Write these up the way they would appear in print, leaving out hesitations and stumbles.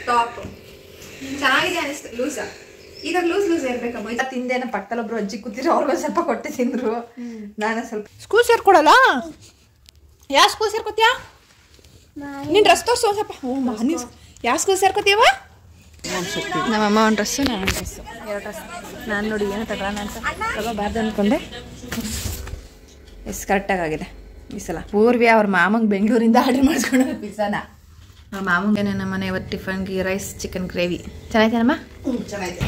Top ಚೆನ್ನಾಗಿದೆ ಅನಿಸ್ತು. Loose ಈಗ ಲೂಸ್ ಇರ್ಬೇಕಮ್ಮ. ತಿಂದೇನ ಪಕ್ಕದಲ್ಲಿ ಒಬ್ರು ಅಜ್ಜಿ ಕೂತಿದ್ರು, ಅವ್ರಿಗೊಂದು ಸ್ವಲ್ಪ ಕೊಟ್ಟೆ ತಿಂದ್ರು. ನಾನು ಸ್ವಲ್ಪ ಸ್ಕೂಲ್ ಸೇರ್ಕೊಡಲ್ಲ. ಯಾವ ಸ್ಕೂಲ್ ಸೇರ್ಕೋತೀಯ ನೀನ್? ಡ್ರೆಸ್ ತೋರ್ಸು ಸ್ವಲ್ಪ. ಯಾವ ಸ್ಕೂಲ್ ಸೇರ್ಕೋತೀಯವ? ನಮ್ಮಮ್ಮ ಒಂದು ಡ್ರೆಸ್ಸು, ನಾನು ಒಂದು ಡ್ರೆಸ್ಸು, 2 ಡ್ರೆಸ್. ನಾನು ನೋಡಿ ಏನೋ ತಗೊಳ್ಳೋಣ ಅಂತ ತಗೋಬಾರ್ದು ಅಂದ್ಕೊಂಡೆ. ಎಷ್ಟು ಕರೆಕ್ಟಾಗಿದೆ ಈ ಸಲ. ಪೂರ್ವಿ ಅವ್ರ ಮಾಮಂಗೆ ಬೆಂಗಳೂರಿಂದ ಆರ್ಡರ್ ಮಾಡಿಸ್ಕೊಂಡು ಪಿಜ್ಜಾನ. ಅವ್ರ ಮಾಮಂಗೆ ನಮ್ಮ ಮನೆ ಇವತ್ತು tiffin ghee rice chicken gravy. ಚೆನ್ನಾಗಿದೆನಮ್ಮ? ಚೆನ್ನಾಗಿದೆ.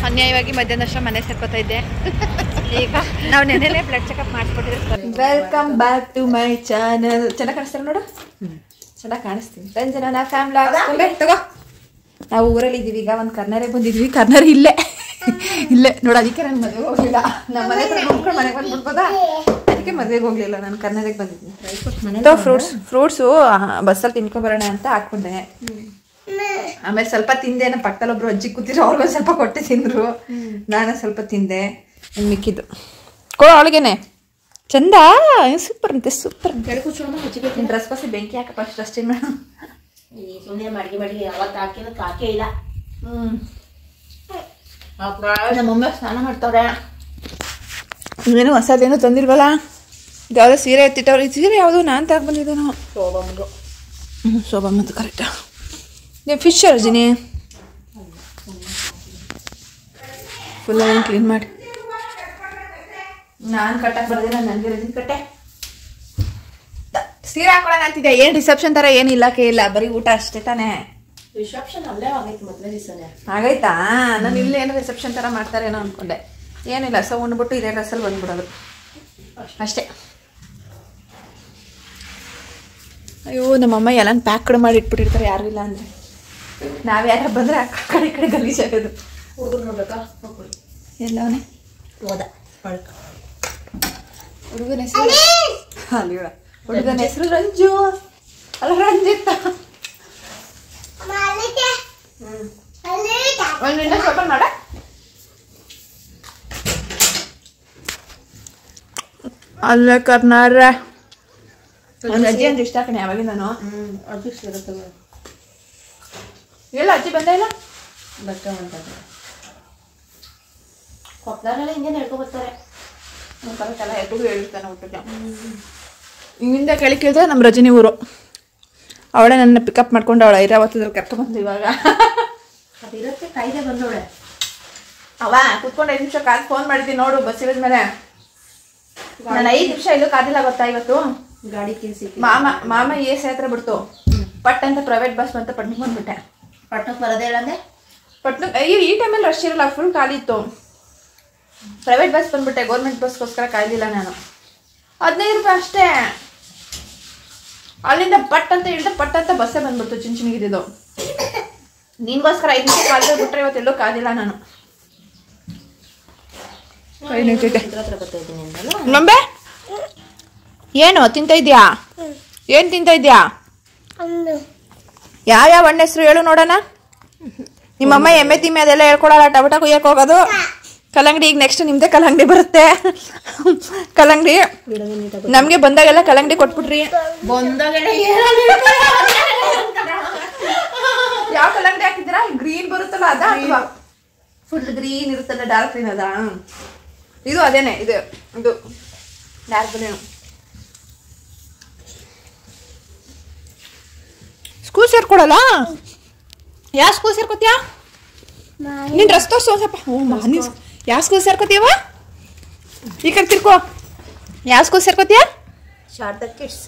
ಅನ್ಯಾಯವಾಗಿ ಮಧ್ಯಾಹ್ನ ಅಷ್ಟ ಮನೆ ಸೇರ್ಕೋತಾ ಇದ್ದೆ. ಈಗ ನಾವು ನೆನ್ನೆನೇ ಬ್ಲಡ್ ಚೆಕಪ್ ಮಾಡಿಸ್ಕೊಟ್ಟಿದ್ರೆ. Welcome back to my channel. ಚೆನ್ನಾಗಿ ಕಾಣಿಸ್ತಾರೆ ನೋಡು. ಚೆನ್ನಾಗಿ ಕಾಣಿಸ್ತೀನಿ. ರಂಜನಾ ಫ್ಯಾಮಿಲಿ ಹಾಕೊಂಡೆ ತಗೋ. ನಾವು ಊರಲ್ಲಿ ಇದ್ದೀವಿ ಈಗ. ಒಂದು ಕರ್ನಾರಿಗೆ ಬಂದಿದ್ವಿ. ಕರ್ನಾರಿ ಇಲ್ಲೇ ನೋಡು. ಅದಕ್ಕೆ ನಾನು ಮದುವೆಗೆ ಹೋಗಲಿಲ್ಲ. ನಮ್ಮ ಮನೆ ಹತ್ರ ನೋಡ್ಕೊಂಡು ಮನೆಗೆ ಬಂದ್ಬಿಡ್ಬೋದಾ, ಅದಕ್ಕೆ ಮದುವೆಗೆ ಹೋಗಲಿಲ್ಲ. ನಾನು ಕರ್ನಾರಿಗೆ ಬಂದಿದ್ದೀನಿ. ಫ್ರೂಟ್ಸು ಬಸ್ಸಲ್ಲಿ ತಿನ್ಕೊಬರೋಣ ಅಂತ ಹಾಕ್ಕೊಂಡೆ. ಆಮೇಲೆ ಸ್ವಲ್ಪ ತಿಂದೆ. ನಮ್ಮ ಪಕ್ಕದಲ್ಲಿ ಒಬ್ರು ಅಜ್ಜಿ ಕೂತಿದ್ರು, ಅವ್ರಿಗೊಂದು ಸ್ವಲ್ಪ ಕೊಟ್ಟೆ ತಿಂದ್ರು. ನಾನು ಸ್ವಲ್ಪ ತಿಂದೆ. ಮಿಕ್ಕಿದ್ದು ಕೊಡೋ ಅವಳಿಗೇನೆ. ಚಂದ, ಸೂಪರ್ ಅಂತೆ, ಸೂಪರ್ ಅಂತ ಹೇಳಿ ಕೂತ್ಕೊಂಡು ಡ್ರೆಸ್ ಬಸ್ಸಿ ಬೆಂಕಿ ಹಾಕಪ್ಪ. ಅಷ್ಟು ಅಷ್ಟೇ ಮೇಡಮ್. ಸುಮ್ಮನೆ ಮಡಿಗೆ ಅವತ್ತು ಹಾಕಿರೋದು ಹಾಕೇ ಇಲ್ಲ. ನಮ್ಮಮ್ಮ ಸ್ನಾನ ಮಾಡ್ತವ್ರೆ. ಇನ್ನೇನು ಹೊಸದೇನು ತಂದಿಲ್ವಲ್ಲ. ಯಾವುದೋ ಸೀರೆ ಎತ್ತಿಟ್ಟವ್ರು. ಈ ಸೀರೆ ಯಾವುದು ನಾನು ತಗೊಂಡ್ಬಂದಿದ್ದೇನೋ. ಶೋಭಮ್ಮದು. ಶೋಭಮ್ಮದು ಕರೆಕ್ಟ. ನೀವು ಫಿಶ್ ಅರ್ಜಿನಿ ಫುಲ್ ಕ್ಲೀನ್ ಮಾಡಿ. ನಾನು ಕಟ್ಟಕ್ಕೆ ಬರ್ದಿಲ್ಲ. ನನಗೆ ರಜಿನಿ ಕಟ್ಟೆ. ಸೀರೆ ಹಾಕೊಳ್ಳೋಣ ಅಂತಿದ್ದೆ. ಏನು ರಿಸೆಪ್ಷನ್ ಥರ ಏನಿಲ್ಲ ಇಲ್ಲ, ಬರೀ ಊಟ ಅಷ್ಟೇ ತಾನೇ. ರಿಸೆಪ್ಷನ್ ಅಲ್ಲೇ ಆಗೈತೆ ಮೊದಲನೇ ದಿವಸನೇ. ಆಗೈತಾ? ನಾನು ಇಲ್ಲಿ ಏನೋ ರಿಸೆಪ್ಷನ್ ಥರ ಮಾಡ್ತಾರೇನೋ ಅಂದ್ಕೊಂಡೆ. ಏನಿಲ್ಲ, ಸೊ ಉಂಡ್ಬಿಟ್ಟು ಇದೇ ಡ್ರೆಸ್ಸಲ್ಲಿ ಬಂದ್ಬಿಡೋದು ಅಷ್ಟೇ. ಅಯ್ಯೋ, ನಮ್ಮಮ್ಮ ಎಲ್ಲ ಪ್ಯಾಕ್ಡ್ ಮಾಡಿ ಇಟ್ಬಿಟ್ಟಿರ್ತಾರೆ ಯಾರು ಇಲ್ಲ ಅಂದರೆ. ನಾವು ಯಾರು ಬಂದರೆ ಆ ಕಡೆ ಗಲೀಜಾಗೋದು. ಹುಡುಗರು ನೋಡ್ಬೇಕಾ? ಎಲ್ಲವನೇ ಹೋದ ಪಳ್ಕ. ಹುಡುಗನ ಹೆಸರು ಅಲ್ಲಿ ಹುಡುಗನ ಹೆಸರು ರಂಜು ಅಲ್ಲ, ರಂಜಿತ್. ಸ್ವಲ್ಪ ಮಾಡ. ಅಲ್ಲ ಕರ್ನಾರ ಅಜ್ಜಿ ಅಂತ ಇಷ್ಟ ಕಣೆ ಯಾವಾಗ ನಾನು. ಅದು ಸಿಗುತ್ತಲ್ಲ. ಇಲ್ಲ ಅಜ್ಜಿ ಬಂದ ಇಲ್ಲ. ಕೊಪ್ಪಳದಲ್ಲ ಹಿಂಗೆ ನಡ್ಕೊಬರ್ತಾರೆ. ಒಂಥರ ಎಲ್ರಿಗೂ ಹೇಳಿರ್ತಾನೆ ಊಟಕ್ಕೆ. ಹಿಂಗಿಂದ ಕೇಳಿ ಕೇಳಿದ್ರೆ ನಮ್ಮ ರಜನಿ ಊರು. ಅವಳೇ ನನ್ನ ಪಿಕಪ್ ಮಾಡ್ಕೊಂಡು ಅವಳು ಐರಾವತದಲ್ಲಿ ಕರ್ಕೊಂಡ್ಬಂದು ಇವಾಗ. ಅದಿರುತ್ತೆ ಕಾಯ್ದೆ ಬಂದವಳೆ. ಅವ ಕುತ್ಕೊಂಡು 5 ನಿಮಿಷ ಕಾದು ಫೋನ್ ಮಾಡಿದ್ದೀನಿ ನೋಡು. ಬಸ್ ಇಳಿದ್ಮೇಲೆ ನಾನು 5 ನಿಮಿಷ ಇಲ್ಲೂ ಕಾದಿಲ್ಲ ಗೊತ್ತಾ ಇವತ್ತು. ಗಾಡಿ ಕಿಲ್ಸಿ ಮಾಮ ಏಸ್ ಹತ್ರ ಬಿಡ್ತು. ಪಟ್ ಅಂತ ಪ್ರೈವೇಟ್ ಬಸ್ ಬಂತ ಪಟ್ನಕ್ಕೆ ಬಂದ್ಬಿಟ್ಟೆ. ಪಟ್ನಕ್ಕೆ ಬರೋದೇ ಹೇಳಂದೆ. ಪಟ್ನಕ್ಕೆ ಅಯ್ಯೋ ಈ ಟೈಮಲ್ಲಿ ರಶ್ ಇರಲ್ಲ, ಫುಲ್ ಖಾಲಿ ಇತ್ತು. ಪ್ರೈವೇಟ್ ಬಸ್ ಬಂದ್ಬಿಟ್ಟೆ. ಗೌರ್ಮೆಂಟ್ ಬಸ್ಗೋಸ್ಕರ ಕಾಯ್ದಿಲ್ಲ ನಾನು. 15 ರೂಪಾಯಿ ಅಷ್ಟೇ. ಅಲ್ಲಿಂದ ಪಟ್ ಅಂತ ಇಳಿದ ಪಟ್ ಅಂತ ಬಸ್ಸೇ ಬಂದ್ಬಿಡ್ತು. ಚಿಂಚಿನಿಗಿದ್ದು ನಿನ್ಗೋಸ್ಕರ 5 ನಿಮಿಷ ಕಾಲಿಗೆ ಬಿಟ್ರೆ ಇವತ್ತೆಲ್ಲೂ ಕಾದಿಲ್ಲ ನಾನು. ನಂಬೆ ಏನು ತಿಂತ ಇದ್ಯಾ? ಏನು ತಿಂತ ಇದ್ಯಾ? ಯಾವ ಹಣ್ಣು ಹೆಸರು ಹೇಳು ನೋಡೋಣ. ನಿಮ್ಮಮ್ಮ ಎಮ್ಮೆ ತಿಮ್ಮೆ ಅದೆಲ್ಲ ಹೇಳ್ಕೊಡಲ್ಲ. ಟೊಮೆಟೊ ಕುಯ್ಯಕ್ಕೆ ಹೋಗೋದು. ಕಲ್ಲಂಗಡಿ ಈಗ ನೆಕ್ಸ್ಟ್ ನಿಮ್ದೇ ಕಲ್ಲಂಗಡಿ ಬರುತ್ತೆ. ಕಲ್ಲಂಗಡಿ ನಮಗೆ ಬಂದಾಗೆಲ್ಲ ಕಲ್ಲಂಗಡಿ ಕೊಟ್ಬಿಟ್ರಿ. ಯಾವ ಕಲ್ಲಂಗಡಿ ಹಾಕಿದ್ದೀರಾ? ಗ್ರೀನ್ ಬರುತ್ತಲ್ಲ ಅದ ಅಥವಾ ಫುಲ್ ಗ್ರೀನ್ ಇರುತ್ತಲ್ಲ ಡಾರ್ಕ್ ಗ್ರೀನ್ ಅದ? ಇದು ಅದೇನೆ. ಇದು ಡಾರ್ಕ್ ಗ್ರೀನ್. ಸ್ಕೂಲ್ ಸೇರ್ಕೊಡಲ್ಲ. ಯಾವ ಸ್ಕೂಲ್ ಸೇರ್ಕೋತೀಯಾ ನೀನ್? ಡ್ರೆಸ್ ತೋರ್ಸು ಸ್ವಲ್ಪ. ಯಾವ ಸ್ಕೂಲ್ ಸೇರ್ಕೋತೀಯವ? ಈ ಕಡೆ ತಿರ್ಕೋ. ಯಾವ ಸ್ಕೂಲ್ ಸೇರ್ಕೋತೀಯ? ಶಾರದಾ ಕಿಡ್ಸ್.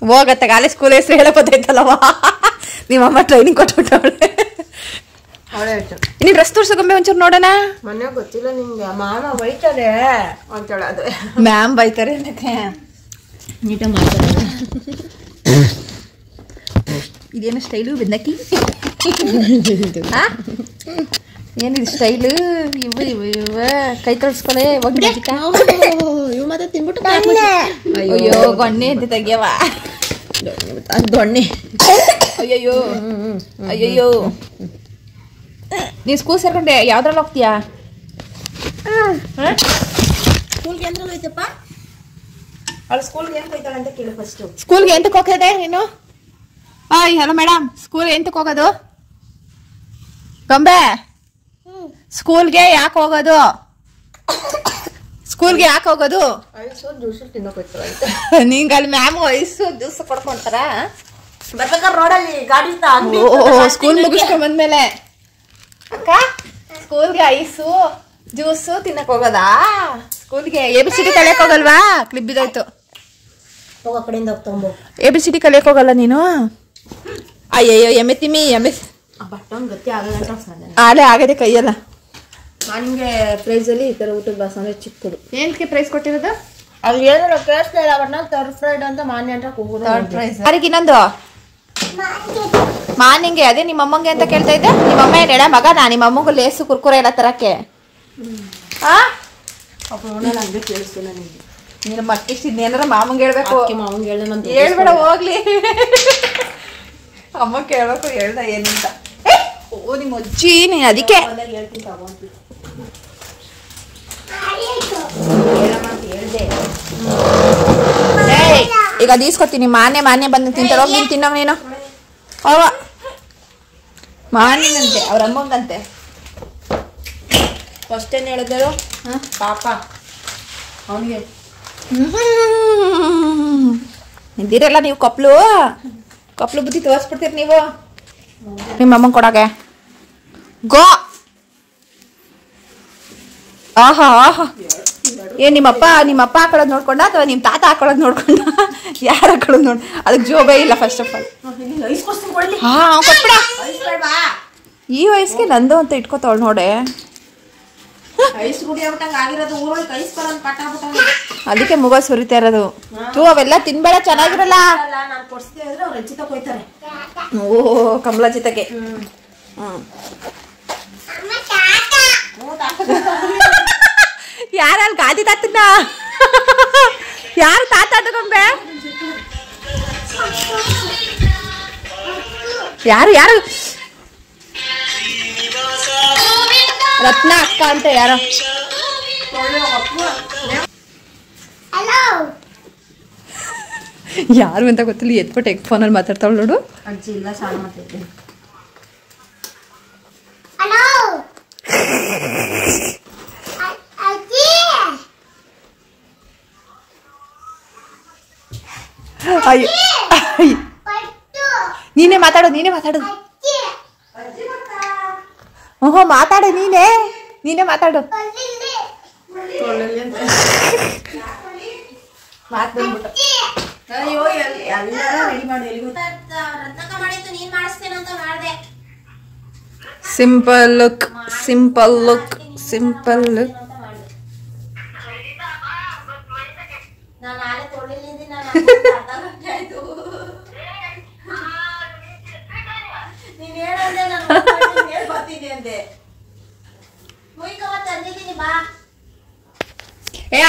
ಹೋಗತ್ತೆ ಗಾಲಿ ಸ್ಕೂಲ್ ಹೆಸರು ಹೇಳಬೋದೈತಲ್ಲವ. ನಿಮ್ಮಮ್ಮ ಟ್ರೈನಿಂಗ್ ಕೊಟ್ಬಿಟ್ಟವಳೆ. ನೀನ್ ಡ್ರೆಸ್ ತೋರ್ಸಕೊಂಬೆ ಒಂಚೂರು ನೋಡೋಣ. ಮೊನ್ನೆ ಗೊತ್ತಿಲ್ಲ ನಿಮ್ಗೆ ಮಾಮ ಬೈತಾರೆ ಅಂತೇಳ. ಅದು ಮ್ಯಾಮ್ ಬೈತಾರೆ ಅನ್ನಕ್ಕೆ ನೀಟಾಗಿ ಮಾಡ್ತಾರೆ. ಇದೇನು ಸ್ಟೈಲು ಬೆನ್ನಕ್ಕಿ? ಏನಿದು ಸ್ಟೈಲು? ಇವ ಕೈ ತೊಳ್ಸ್ಕೊಳೆ ಹೋಗಿ. ಇವು ಮತ್ತೆ ತಿನ್ಬಿಟ್ಟು ಅಯ್ಯೋ ಗೊಣ್ಣೆ ಅಂತ ತೆಗಿಯವ. ದೊಣ್ಣೆ. ಅಯ್ಯಯ್ಯೋ ಅಯ್ಯಯ್ಯೋ. ನೀನು ಸ್ಕೂಲ್ ಸೇರ್ಕೊಂಡೆ ಯಾವ್ದ್ರಲ್ಲಿ ಹೋಗ್ತೀಯಾ? ಸ್ಕೂಲ್ಗೆ ಎಂದ್ರಲ್ಲಿ ಹೋಯ್ತಪ್ಪ? ಅವಳು ಸ್ಕೂಲ್ಗೆ ಏನು ಹೋಯ್ತಾಳೆ ಅಂತ ಕೇಳು ಫಸ್ಟು. ಸ್ಕೂಲ್ಗೆ ಎಂತಕ್ಕೆ ಹೋಗ್ತದೆ ನೀನು? ಹಾಯ್ ಹಲೋ ಮೇಡಮ್, ಸ್ಕೂಲ್ ಎಂತಕ್ಕೆ ಹೋಗೋದು? ಗೊಂಬೆ, ಸ್ಕೂಲ್ಗೆ ಯಾಕೆ ಹೋಗೋದು? ಸ್ಕೂಲ್ಗೆ ಯಾಕೆ ಹೋಗೋದು? ನಿಂಗೆ ಅಲ್ಲಿ ಮ್ಯಾಮ್ ಐಸು ಜ್ಯೂಸ್ ಕೊಡ್ಕೊಂತಾರ ಬರ್ಬೇಕಾದ್ರೆ ರೋಡಲ್ಲಿ ಗಾಡಿ ಸ್ಕೂಲ್ ಮುಗಿಸ್ಕೊಂಡ್ ಬಂದ್ಮೇಲೆ ಅಕ್ಕ ಸ್ಕೂಲ್ಗೆ ಐಸು ಜ್ಯೂಸು ತಿನ್ನಕ್ ಹೋಗೋದಾ? ಸ್ಕೂಲ್ಗೆ ABCD ಕಲಿಯಕ್ ಹೋಗಲ್ವಾ? ಕ್ಲಿಪ್ ಬಿದ್ದಾಯ್ತು. ಹೋಗೋ ಕಡೆಯಿಂದ ಹೋಗ್ತಂಬ ABCD ಕಲಿಯಕ್ ಹೋಗಲ್ಲ ನೀನು? ಅಯ್ಯಯ್ಯೋ ಎಮ್ಮೆ ತಿಮ್ಮಿ ಎಮ್ಮೆ ಬಟ್ಟೊಂದು ಗತಿ ಆಗಲ್ಲ. ಆಲೆ ಆಗದೆ ಕೈಯಲ್ಲ. ನಾನು ನಿಮಗೆ ಪ್ರೈಸಲ್ಲಿ ಈ ಥರ ಊಟದ ಬಾಸ್ ಅಂದರೆ ಚಿಕ್ಕದು. ಏನಕ್ಕೆ ಪ್ರೈಸ್ ಕೊಟ್ಟಿರೋದು? ಅದು ಏನೋ ಕೇಳಿಸ್ತಾ ಇಲ್ಲ. ಬಟ್ ನಾನು ಥರ್ಡ್ ಫ್ರೈಡ್ ಅಂತ ಮಾನ್ಯ ಅಂತ ಕೂಗೋದು. ಥರ್ಡ್ ಪ್ರೈಸ್ ಯಾರಿಗೆ? ಇನ್ನೊಂದು ಮಾರ್ನಿಂಗೆ. ಅದೇ ನಿಮ್ಮ ಅಮ್ಮಂಗೆ ಅಂತ ಕೇಳ್ತಾ ಇದ್ದೆ. ನಿಮ್ಮ ಅಮ್ಮ ಏನ್ ಹೇಳ ಮಗ? ನಾ ನಿಮ್ಮ ಅಮ್ಮಗೂ ಲೇಸು ಕುರ್ಕುರೆ ಎಲ್ಲ ತರಕ್ಕೆ ಹಂಗೆ ಕೇಳಿಸ್ತು ನನಗೆ. ನೀನು ಮಕ್ಕಿಷ್ಟು ಇನ್ನೇನಾರ ಮಾಮಂಗೆ ಹೇಳ್ಬೇಕು. ಮಾವಂಗೆ ಹೇಳ್ದೆ ನಾನು ಹೇಳ್ಬೇಡ ಹೋಗ್ಲಿ. ಅಮ್ಮ ಕೇಳ್ಬೇಕು ಹೇಳ್ದ ಏನಂತ. ಓ ನಿಮ್ಮ ಅಜ್ಜಿ ನೀನು ಅದಕ್ಕೆ ಹೇಳ್ತೀನಿ ತಗೊಂಡು ಈಗ ಅದು ಈಸ್ಕೊತೀನಿ. ಮಾನ್ಯ ಬಂದು ತಿಂತಾರ. ಹೋಗಿ ನೀನು ತಿನ್ನೋ ನೀನು. ಅವ ಮಾನ್ಯನಂತೆ ಅವ್ರ ಅಮ್ಮಂಗಂತೆ. ಫಸ್ಟ್ ಏನು ಹೇಳಿದ್ರು? ಪಾಪ ಅವನಿಗೆ ನಿಂದಿರಲ್ಲ ನೀವು. ಕಪ್ಲು ಬುದ್ಧಿ ತೋರಿಸ್ಬಿಡ್ತೀರಿ ನೀವು ನಿಮ್ಮ ಅಮ್ಮಂಗೆ ಕೊಡಾಗೆ. ಗೋ ಆಹಾ ನಿಮ್ಮಪ್ಪ ಹಾಕೊಳ್ಳೋದು ನೋಡ್ಕೊಂಡ ಅಥವಾ ನಿಮ್ಮ ತಾತ ಹಾಕೊಳ್ಳೋದು ನೋಡ್ಕೊಂಡ? ಯಾರು ಹಾಕೊಳ್ಳೋದು ನೋಡಿ? ಅದಕ್ಕೆ ಜೋಬೇ ಇಲ್ಲ ಫಸ್ಟ್ ಆಫ್ ಆಲ್. ಕೊಟ್ಬಿಡ. ಈ ವಯಸ್ಸಿಗೆ ನಂದು ಅಂತ ಇಟ್ಕೋತಾವಳು ನೋಡೆ. ಅದಕ್ಕೆ ಮುಗ ಸುರಿತಾ ಇರೋದು. ಅವೆಲ್ಲ ತಿನ್ಬೇಡ, ಚೆನ್ನಾಗಿರಲ್ಲ. ಓ ಕಮಲಾಜಿತಗೆ. ಯಾರಲ್ಲಿ ಗಾದಿ ತಾತನ್ನ? ಯಾರು ತಾತ ತಗೊಂಬೆ? ಯಾರು ರತ್ನ ಅಕ್ಕ ಅಂತ ಯಾರೋ. ಯಾರು ಅಂತ ಗೊತ್ತಿಲ್ಲ. ಎತ್ಬಿಟ್ಟು ಫೋನಲ್ಲಿ ಮಾತಾಡ್ತಾವಳು ನೋಡು. ಅಜ್ಜಿ ಇಲ್ಲ, ಸ್ನಾನ ಮಾಡ್ತಿದ್ದೆ. ಅಯ್ಯೋ ನೀನೇ ಮಾತಾಡು. ಓಹೋ ಮಾತಾಡು. ನೀನೇ ಮಾತಾಡು. Simple look.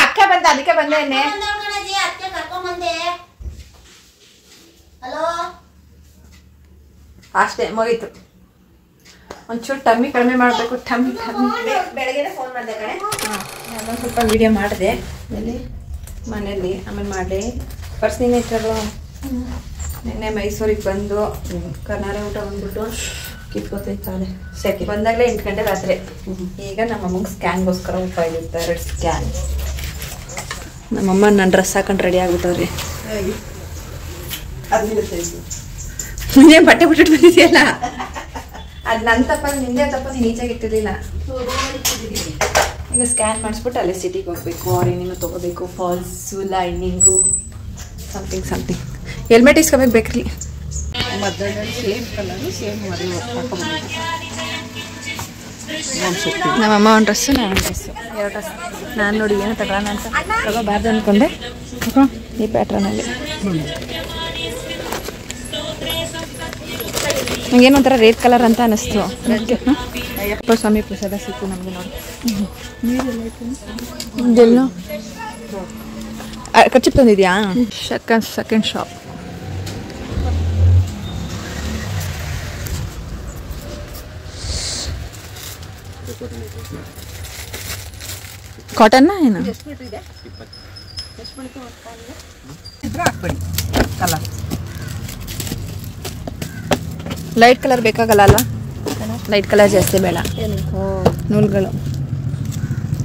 ಅಕ್ಕ ಬಂದ, ಅದಕ್ಕೆ ಬಂದೆ. ಅಷ್ಟೇ ಮುಗೀತು. ಒಂಚೂರು ಟಮ್ಮಿ ಕಡಿಮೆ ಮಾಡಬೇಕು. ಟಮ್ಮಿ ಬೆಳಗ್ಗೆ ಫೋನ್ ಮಾಡಿದೆ ಕಣೆ. ನಾನು ಸ್ವಲ್ಪ ವಿಡಿಯೋ ಮಾಡಿದೆ ಮನೇಲಿ. ಆಮೇಲೆ ಮಾಡಿ ಪರ್ಸ್ನಿಂಗ್ ಇಟ್ಟರು. ನಿನ್ನೆ ಮೈಸೂರಿಗೆ ಬಂದು ಕರ್ನಾಟಕ ಊಟ ಬಂದ್ಬಿಟ್ಟು ಕಿತ್ಕೊತೈತಾಳೆ. ಬಂದಾಗಲೇ 8 ಗಂಟೆ ರಾತ್ರಿ. ಈಗ ನಮ್ಮಮ್ಮಗೆ ಸ್ಕ್ಯಾನ್ಗೋಸ್ಕರ ಉಪಾಯಿರುತ್ತೆ 2 ಸ್ಕ್ಯಾನ್. ನಮ್ಮಮ್ಮ ನನ್ನ ಡ್ರೆಸ್ ಹಾಕೊಂಡು ರೆಡಿ ಆಗ್ಬಿಟ್ಟವ್ರಿ. ನೀನೇ ಬಟ್ಟೆ ಬಿಟ್ಟಿಟ್ಟು ಬಂದಿದೆಯಲ್ಲ, ಅದು ನನ್ನ ತಪ್ಪಲ್ಲಿ ನಿಂದೆ ತಪ್ಪಲ್ಲಿ ನೀಚಾಗಿ ಇಟ್ಟಿರಲಿಲ್ಲ. ಈಗ ಸ್ಕ್ಯಾನ್ ಮಾಡಿಸ್ಬಿಟ್ಟು ಅಲ್ಲೇ ಸಿಟಿಗೆ ಹೋಗ್ಬೇಕು. ಅವ್ರೇನೇನು ತೊಗೋಬೇಕು, ಫಾಲ್ಸು, ಲೈನಿಂಗು, ಸಮಥಿಂಗ್. ಹೆಲ್ಮೆಟ್ ಇಸ್ಕೋಬೇಕು ಬೇಕ್ರಿ. ನಮ್ಮಮ್ಮ ಒಂದು ಡ್ರೆಸ್ಸು, ನಾನು ಒಂದು ಡ್ರೆಸ್ಸು, 2 ಡ್ರೆಸ್. ನಾನು ನೋಡಿ ಏನೋ ತಗೊಳ್ಳೋಣ ಅಂತ ತಗೋಬಾರ್ದು ಅಂದ್ಕೊಂಡೆ. ಈ ಪ್ಯಾಟ್ರನಲ್ಲಿ ನಂಗೇನು ಒಂಥರ ರೇಡ್ ಕಲರ್ ಅಂತ ಅನ್ನಿಸ್ತು. ಅಯ್ಯಪ್ಪ ಸ್ವಾಮಿ ಪ್ರಸಾದ ಸಿಕ್ತು ನಮಗೆ ನೋಡಿ. ಇದೆಲ್ಲ ಕಚ್ಚಿಪ್ ತಂದಿದ್ಯಾ? Second shop. ಕಾಟನ್ನ ಏನು ಹಾಕ್ಬೇಡಿ ಕಲರ್. ಲೈಟ್ ಕಲರ್ ಬೇಕಾಗಲ್ಲ ಅಲ್ವಾ? ಲೈಟ್ ಕಲರ್ ಜಾಸ್ತಿ ಬೇಡ. ನೂಲ್ಗಳು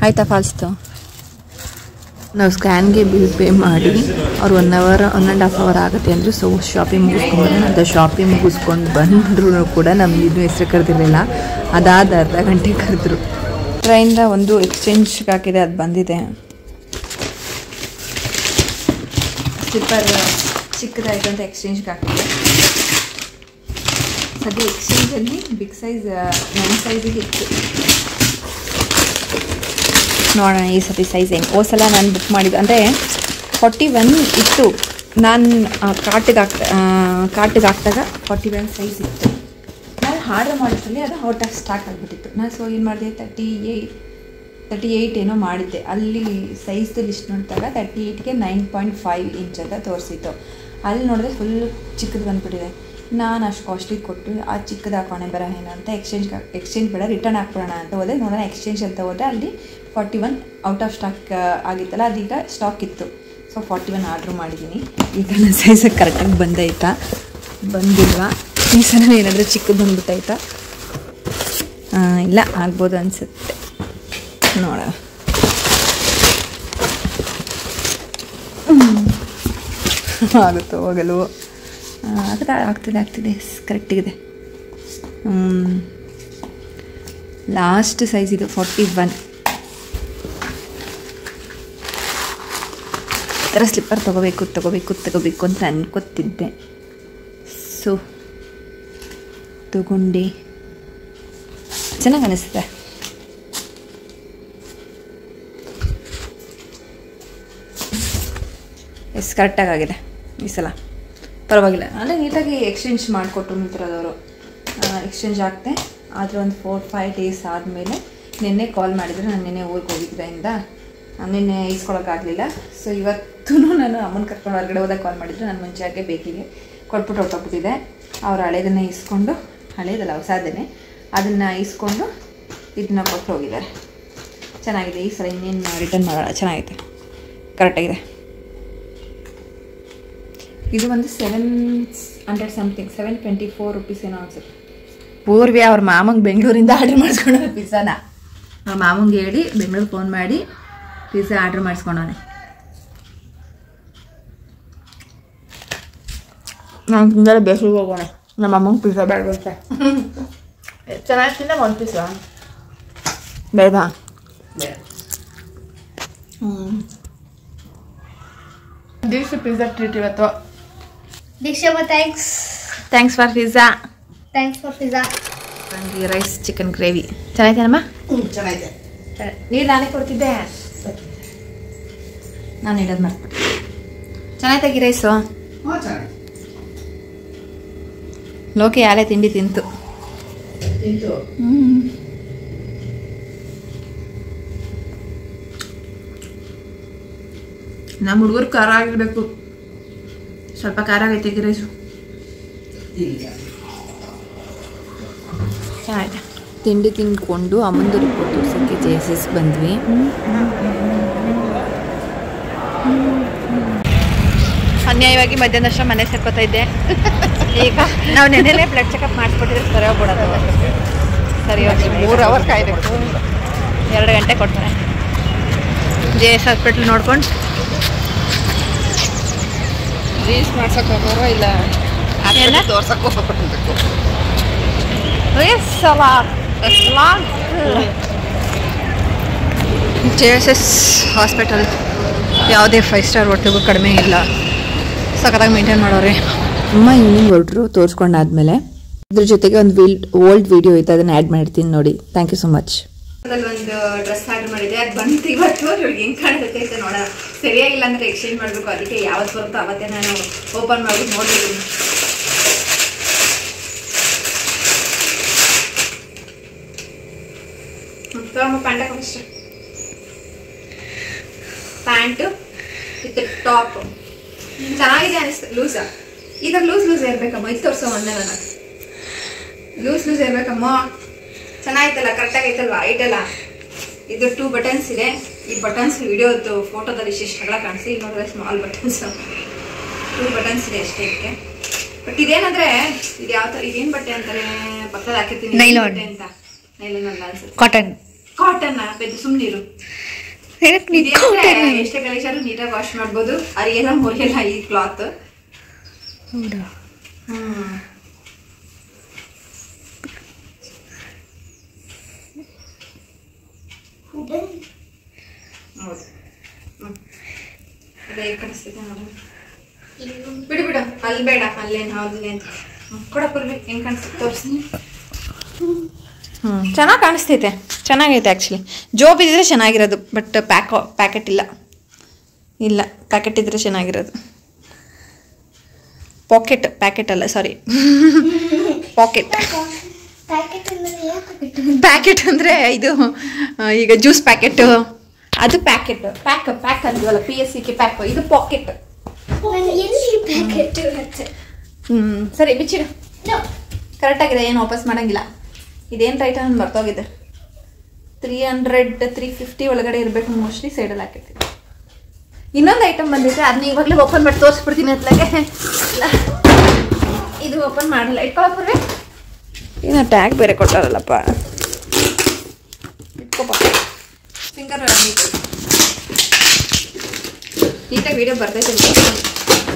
ಆಯ್ತಾ ಫಾಲ್ಸ್ತು? ನಾವು ಸ್ಕ್ಯಾನ್ಗೆ ಬಿಲ್ ಪೇ ಮಾಡಿ ಅವ್ರು 1 ಅವರ್ 1.5 ಅವರ್ ಆಗುತ್ತೆ ಅಂದರು. ಸೊ ಶಾಪಿಂಗ್ ಮುಗಿಸ್ಕೊಂಡು ಅಂತ ಶಾಪಿಂಗ್ ಮುಗಿಸ್ಕೊಂಡು ಬಂದರೂ ಕೂಡ ನಮ್ಗೆ ಇನ್ನೂ ಹೆಸರು ಕರೆದಿರಲಿಲ್ಲ. ಅದಾದ ಅರ್ಧ ಗಂಟೆ ಕರೆದ್ರು. ಟ್ರೈನಿಂದ ಒಂದು ಎಕ್ಸ್ಚೇಂಜ್ಗೆ ಹಾಕಿದೆ, ಅದು ಬಂದಿದೆ. ಸ್ಲಿಪ್ಪರ್ ಚಿಕ್ಕದಾಯಿತು ಅಂತ ಎಕ್ಸ್ಚೇಂಜ್ಗೆ ಹಾಕಿದೆ. ಸದ್ಯ ಎಕ್ಸ್ಚೇಂಜಲ್ಲಿ ಬಿಗ್ ಸೈಜ್ ನನ್ನ ಸೈಜಿಗೆ ಇತ್ತು. ನೋಡೋಣ ಈ ಸತಿ ಸೈಜ್ ಹೆಂಗೆ. ಸಲ ನಾನು ಬುಕ್ ಮಾಡಿದ್ದು ಅಂದರೆ 41 ಇತ್ತು. ನಾನು ಕಾರ್ಟಿಗೆ ಹಾಕಿದಾಗ 41 ಸೈಜ್ ಇತ್ತು. ನಾನು ಆರ್ಡ್ರ್ ಮಾಡಿದ್ರಲ್ಲಿ ಅದು ಔಟ್ ಆಫ್ ಸ್ಟಾಕ್ ಆಗಿಬಿಟ್ಟಿತ್ತು. ನಾನು ಸೊ ಏನು ಮಾಡಿದೆ 38 ಏನೋ ಮಾಡಿದ್ದೆ. ಅಲ್ಲಿ ಸೈಜ್ದು ಲಿಸ್ಟ್ ನೋಡಿದಾಗ 38ಗೆ 9.5 ಇಂಚ್ ಅಂತ ತೋರಿಸಿತ್ತು. ಅಲ್ಲಿ ನೋಡಿದ್ರೆ ಫುಲ್ ಚಿಕ್ಕದು ಬಂದುಬಿಟ್ಟಿದೆ. ನಾನು ಅಷ್ಟು ಕಾಸ್ಟ್ಲಿ ಕೊಟ್ಟು ಆ ಚಿಕ್ಕದು ಹಾಕೋಣ ಬರೋ ಏನು ಅಂತ ಎಕ್ಸ್ಚೇಂಜ್ ಬೇಡ ರಿಟರ್ನ್ ಹಾಕ್ಬಿಡೋಣ ಅಂತ ಹೋದೆ. ನೋಡೋಣ ಎಕ್ಸ್ಚೇಂಜ್ ಅಂತ ಹೋದರೆ ಅಲ್ಲಿ 41 ಔಟ್ ಆಫ್ ಸ್ಟಾಕ್ ಆಗಿತ್ತಲ್ಲ, ಅದೀಗ ಸ್ಟಾಕ್ ಇತ್ತು. ಸೊ 41 ಆರ್ಡ್ರ್ ಮಾಡಿದ್ದೀನಿ. ಈಗ ನನ್ನ ಸೈಜಿಗೆ ಕರೆಕ್ಟಾಗಿ ಬಂದೈತಾ ಬಂದಿಲ್ವಾ? ಈ ಸಲ ಏನಾದರೂ ಚಿಕ್ಕದು ಬಂದ್ಬಿಟ್ಟೈತಾ? ಇಲ್ಲ ಆಗ್ಬೋದು ಅನಿಸುತ್ತೆ. ನೋಡೋಣ. ಆಗುತ್ತೋ ಹೋಗಲು ಆಗ್ತಿದೆ ಕರೆಕ್ಟಿಗಿದೆ. ಲಾಸ್ಟ್ ಸೈಜ್ ಇದು 41. ಈ ಥರ ಸ್ಲಿಪ್ಪರ್ ತೊಗೋಬೇಕು ಅಂತ ಅನ್ಕೋತಿದ್ದೆ. ಸೊ ತಗೊಂಡೆ, ಚೆನ್ನಾಗಿ ಅನಿಸುತ್ತೆ. ಕರೆಕ್ಟಾಗಿದೆ ಈ ಸಲ, ಪರವಾಗಿಲ್ಲ. ಅಂದರೆ ನೀಟಾಗಿ ಎಕ್ಸ್ಚೇಂಜ್ ಮಾಡಿಕೊಟ್ರು ಮಿಂತ್ರದವರು. ಎಕ್ಸ್ಚೇಂಜ್ ಆಗ್ತೆ ಆದರೆ ಒಂದು 4-5 ಡೇಸ್ ಆದಮೇಲೆ ನಿನ್ನೆ ಕಾಲ್ ಮಾಡಿದ್ರು. ನಾನು ನಿನ್ನೆ ಊರಿಗೆ ಹೋಗಿದ್ದರಿಂದ ನಿನ್ನೆ ಇಸ್ಕೊಳಕ್ಕಾಗಲಿಲ್ಲ. ಸೊ ಇವತ್ತೂ ನಾನು ಅಮ್ಮನ ಕರ್ಕೊಂಡು ಹೊರಗಡೆ ಹೋದಾಗ ಕಾಲ್ ಮಾಡಿದ್ರು. ನಾನು ಮುಂಚೆಯಾಗೆ ಬೇಕಿಗೆ ಕೊಟ್ಬಿಟ್ಟು ಹೊರಟೋಗ್ಬಿಟ್ಟಿದ್ದೆ. ಅವ್ರು ಹಳೇದನ್ನೇ ಇಸ್ಕೊಂಡು, ಹಳೇದಲ್ಲ ಹೊಸದನ್ನೇ, ಅದನ್ನು ಇಸ್ಕೊಂಡು ಇದನ್ನ ಕೊಟ್ಟು ಹೋಗಿದ್ದಾರೆ. ಚೆನ್ನಾಗಿದೆ. ಈ ಸಲ ಇನ್ನೇನು ರಿಟರ್ನ್ ಮಾಡೋಣ. ಚೆನ್ನಾಗಿದೆ, ಕರೆಕ್ಟಾಗಿದೆ. ಇದು ಒಂದು 700 ಸಮಥಿಂಗ್, 724 ರುಪೀಸ್ ಏನೋ ಅನ್ಸುತ್ತೆ. ಪೂರ್ವಿ ಅವ್ರ ಮಾಮಂಗೆ ಬೆಂಗಳೂರಿಂದ ಆರ್ಡ್ರ್ ಮಾಡಿಸ್ಕೊಂಡ ಪಿಜ್ಜಾನ. ಅವ್ರ ಮಾಮಂಗೆ ಹೇಳಿ ಬೆಂಗಳೂರಿಗೆ ಫೋನ್ ಮಾಡಿ ಪಿಜ್ಜಾ ಆರ್ಡ್ರ್ ಮಾಡಿಸ್ಕೊಂಡವನೆ. ನಾನು ತಿಂದರೆ ಬೇಸಿಗೆ ಹೋಗೋಣ. ನಮ್ಮ ಅಮ್ಮಂಗೆ ಪಿಜ್ಜಾ ಬೇಡ ಬರುತ್ತೆ. ಚೆನ್ನಾಗಿ ತಿಂದ 1 ಪೀಸಾ ಬೇಡವಾ? ದೀಕ್ಷೆ ಪಿಜ್ಜಾ ಟ್ರೀಟ್ ಇವತ್ತು. ದೀಕ್ಷಮ್ಮ ಥ್ಯಾಂಕ್ಸ್ ಫಾರ್ ಪಿಜ್ಜಾ. ನನಗೆ ರೈಸ್ ಚಿಕನ್ ಗ್ರೇವಿ ಚೆನ್ನಾಗಿದೆನಮ್ಮ? ಚೆನ್ನಾಗಿದೆ. ನೀರು ನಾನೇ ಕೊಡ್ತಿದ್ದೆ, ನಾನು ಇಡೋದು ಮಾಡ್ಬಿಟ್ಟೆ. ಚೆನ್ನಾಗಿ ರೈಸು. ಲೋಕಿ ಯಾರೇ ತಿಂಡಿ ತಿಂತು. ನಮ್ಮ ಹುಡುಗರು ಖಾರ ಆಗಿರ್ಬೇಕು. ಸ್ವಲ್ಪ ಖಾರ ಆಗೈತೆ ಎಗ್ ರೈಸು. ಚೆನ್ನಾಗಿದೆ. ತಿಂಡಿ ತಿಂದ್ಕೊಂಡು ಅಮ್ಮಂದು ರಿಪೋರ್ಟ್ ತೋರ್ಸೋಕ್ಕೆ JSS ಬಂದ್ವಿ. ಅನ್ಯಾಯವಾಗಿ ಮಧ್ಯಾಹ್ನ ಅಷ್ಟೇ ಮನೆ ಸೇರ್ಕೋತಾ ಇದ್ದೆ. ಈಗ ನಾವು ನೆನ್ನೆನೇ ಬ್ಲಡ್ ಚೆಕಪ್ ಮಾಡಿಸ್ಬಿಟ್ಟಿದ್ರೆ ಸರಿ ಹೋಗ್ಬಿಡೋದು. ಸರಿ ಹೋಗಿ 3 ಅವರ್ ಕಾಯಬೇಕು. 2 ಗಂಟೆ ಕೊಡ್ತಾರೆ. JS ಹಾಸ್ಪಿಟ್ಲ್ ನೋಡ್ಕೊಂಡು ರೀಲ್ಸ್ ಮಾಡ್ಸೋಕೆ ಹೋಗೋರು ಇಲ್ಲ ತೋರ್ಸಕ್ಕೆ ಹೋಗ್ಬೇಕು. JSS ಹಾಸ್ಪಿಟಲ್ ಯಾವುದೇ 5 ಸ್ಟಾರ್ ಹೋಟೆಲ್ಗೂ ಕಡಿಮೆ ಇಲ್ಲ. ಸಖತ್ತಾಗಿ ಮೇಂಟೈನ್ ಮಾಡೋರೆ. ಅಮ್ಮ ಈವ್ನಿಂಗ್ ಹೊರಟರು ತೋರಿಸ್ಕೊಂಡಾದ್ಮೇಲೆ ಇದ್ರ ಜೊತೆಗೆ ಒಂದು ಓಲ್ಡ್ ವಿಡಿಯೋ ಇತ್ತು, ಅದನ್ನು ಆ್ಯಡ್ ಮಾಡ್ತೀನಿ ನೋಡಿ. Thank you so much. ಅದ್ರಲ್ಲಿ ಒಂದು ಡ್ರೆಸ್ ಆರ್ಡರ್ ಮಾಡಿದೆ, ಅದು ಬಂತು ಇವತ್ತು. ಇವ್ರಿಗೆ ಹೆಂಗೆ ಕಾಣಿಸುತ್ತೆ ಅಂತ ನೋಡೋಣ. ಸರಿಯಾಗಿಲ್ಲ ಅಂದರೆ ಎಕ್ಸ್ಚೇಂಜ್ ಮಾಡಬೇಕು. ಅದಕ್ಕೆ ಯಾವತ್ತು ಬರುತ್ತೋ ಅವತ್ತೇ ನಾನು ಓಪನ್ ಮಾಡಿ ನೋಡಿದ್ದೀನಿ. ಪ್ಯಾಂಟು ವಿತ್ ಟಾಪ್ ಚೆನ್ನಾಗಿದೆ ಅನಿಸ್ತು. ಲೂಸ ಈ ಥರ ಲೂಸ್ ಇರ್ಬೇಕಮ್ಮ. ಇದು ತೋರಿಸೋ ಒಂದೇ ನಾನು ಲೂಸ್ ಇರ್ಬೇಕಮ್ಮ. ಚೆನ್ನಾಗಿತ್ತಲ್ಲ, ಕರೆಕ್ಟಾಗೈತಲ್ವ ಐಟೆಲ್ಲ. ಇದು 2 ಬಟನ್ಸ್ ಇದೆ. ಈ ಬಟನ್ಸ್ ವಿಡಿಯೋದು ಫೋಟೋದಲ್ಲಿ ಇಷ್ಟೆಲ್ಲ ಕಾಣಿಸಿ. ಈಗ ನೋಡಿದ್ರೆ ಸ್ಮಾಲ್ ಬಟನ್ಸ್ 2 ಬಟನ್ಸ್ ಇದೆ ಅಷ್ಟೇ. ಇದಕ್ಕೆ ಬಟ್ ಇದೇನಂದ್ರೆ ಇದು ಯಾವ ತರ ಇದೇನ್ ಬಟ್ಟೆ ಅಂತಾರೆ ಪಕ್ಕದಲ್ಲಿ ಹಾಕಿರ್ತೀನಿ ನೈಲಾನ್ ಅಂತ. ನೈಲಾನ್ ಅಲ್ಲ ಅನ್ಸುತ್ತೆ, ಕಾಟನ್. ಕಾಟನ್ ಬೆದ್ದು ಸುಮ್ಮನಿರು. ಎಷ್ಟೇ ಗಲೀಜಾರು ನೀಟಾಗಿ ವಾಶ್ ಮಾಡ್ಬೋದು, ಅರಿಯೆಲ್ಲ ಮುರಿಯಲ್ಲ ಈ ಕ್ಲಾತ್. ಹೌದಾ? ಹೌದು. ಅದೇ ಕಾಣಿಸ್ತಿದೆ ನೋಡ. ಬಿಡು ಬಿಡು, ಅಲ್ಲಿ ಬೇಡ, ಅಲ್ಲೇನು ಹೌದಿಲ್ಲ ಅಂತ ಕೊಡ ಪುರ್ವಿ ಹೆಂಗೆ ಕಾಣಿಸ್ತದೆ ತೋರಿಸ್ತೀನಿ. ಚೆನ್ನಾಗಿ ಕಾಣಿಸ್ತೈತೆ, ಚೆನ್ನಾಗೈತೆ ಆ್ಯಕ್ಚುಲಿ. ಜೋಬ್ ಇದ್ದರೆ ಚೆನ್ನಾಗಿರೋದು, ಬಟ್ ಪ್ಯಾಕೆಟ್ ಇಲ್ಲ. ಪ್ಯಾಕೆಟ್ ಇದ್ರೆ ಚೆನ್ನಾಗಿರೋದು. ಪ್ಯಾಕೆಟ್ ಅಲ್ಲ, ಸಾರಿ, ಪಾಕೆಟ್. ಪ್ಯಾಕೆಟ್ ಅಂದರೆ ಇದು ಈಗ ಜ್ಯೂಸ್ ಪ್ಯಾಕೆಟ್, ಅದು ಪ್ಯಾಕೆಟ್. ಪ್ಯಾಕ್ ಅಂತೀವಲ್ಲ, PSC ಪ್ಯಾಕ್, ಇದು ಪಾಕೆಟ್. ಸರಿ ಬಿಚ್ಚಿಡು, ಕರೆಕ್ಟಾಗಿದೆ, ಏನು ವಾಪಸ್ ಮಾಡೋಂಗಿಲ್ಲ. ಇದೇನು ರೈಟ್ ಅಂತ ಬರ್ತೋಗಿದೆ. 300-350 ಒಳಗಡೆ ಇರಬೇಕು ಮೋಸ್ಟ್ಲಿ. ಸೈಡಲ್ಲಿ ಹಾಕಿರ್ತೀನಿ. ಇನ್ನೊಂದು ಐಟಮ್ ಬಂದಿದೆ, ಅದನ್ನ ಇವಾಗಲೇ ಓಪನ್ ಮಾಡಿ ತೋರಿಸ್ಬಿಡ್ತೀನಿ ಅತ್ಲಾಗೆ. ಇದು ಓಪನ್ ಮಾಡಲ್ಲ, ಇಟ್ಕೊಳಪ್ರೆ. ಏನೋ ಟ್ಯಾಗ್ ಬೇರೆ ಕೊಟ್ಟಾರಲ್ಲಪ್ಪ, ಇಟ್ಕೋಪ. ಫಿಂಗರ್ ನೀಟಾಗಿ ವೀಡಿಯೋ ಬರ್ತೈತೆ.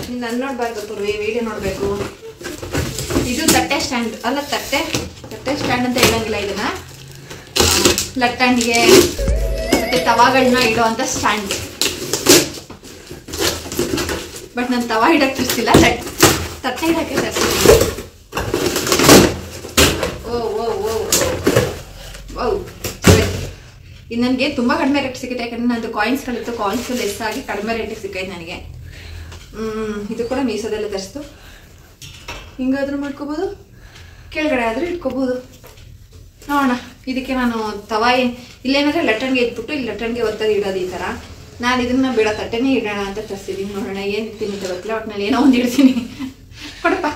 ನೀನು ನನ್ನ ನೋಡ್ಬಾರ್ದು ಪೂರ್ವಿ, ವೀಡಿಯೋ ನೋಡಬೇಕು. ಇದು ತಟ್ಟೆ ಸ್ಟ್ಯಾಂಡ್ ಅಲ್ಲ, ತಟ್ಟೆ ಸ್ಟ್ಯಾಂಡ್ ಅಂತ ಹೇಳಂಗಿಲ್ಲ ಇದನ್ನ. ಲಟ್ಟಣಿಗೆ ಮತ್ತೆ ತವಾಗಳನ್ನ ಇಡೋ ಅಂತ ಸ್ಟ್ಯಾಂಡ್. ಬಟ್ ನಾನು ತವಾ ಇಡಕ್ಕೆ ತರಿಸಿಲ್ಲ, ತಟ್ಟೆ ಇಡಕ್ಕೆ ತರಿಸಿದ್ದೀನಿ. ಓ ಇದು ನನಗೆ ತುಂಬ ಕಡಿಮೆ ರೇಟ್ ಸಿಗುತ್ತೆ, ಯಾಕಂದರೆ ನಂದು ಕಾಯಿನ್ಸ್ಗಳಿತ್ತು, ಕಾಯಿನ್ಸ್ ಲೆಸ್ ಆಗಿ ಕಡಿಮೆ ರೇಟಿಗೆ ಸಿಕ್ಕೈತೆ ನನಗೆ. ಇದು ಕೂಡ ಮೀಸೋದೆಲ್ಲ ತರಿಸ್ತು. ಹಿಂಗಾದ್ರೂ ಮಾಡ್ಕೋಬೋದು, ಕೆಳಗಡೆ ಆದರೂ ಇಟ್ಕೋಬೋದು. ನೋಡೋಣ. ಇದಕ್ಕೆ ನಾನು ಇಲ್ಲೇನಾದ್ರೆ ಲಟ್ಟಣಿಗೆ ಇಟ್ಬಿಟ್ಟು ಇಲ್ಲಿ ಲಟ್ಟಣಿಗೆ ಒತ್ತದ ಇಡೋದು ಈ ಥರ. ನಾನು ಇದನ್ನ ಬೇಡ, ತಟ್ಟೆನೇ ಇಡೋಣ ಅಂತ ತರಿಸಿದ್ದೀನಿ. ನೋಡೋಣ ಏನು ಇಡ್ತೀನಿ ಅಂತ ಗೊತ್ತಿಲ್ಲ, ಒಟ್ಟಿನಲ್ಲಿ ಏನೋ ಒಂದು ಇಡ್ತೀನಿ. ಕೊಡಪ್ಪ.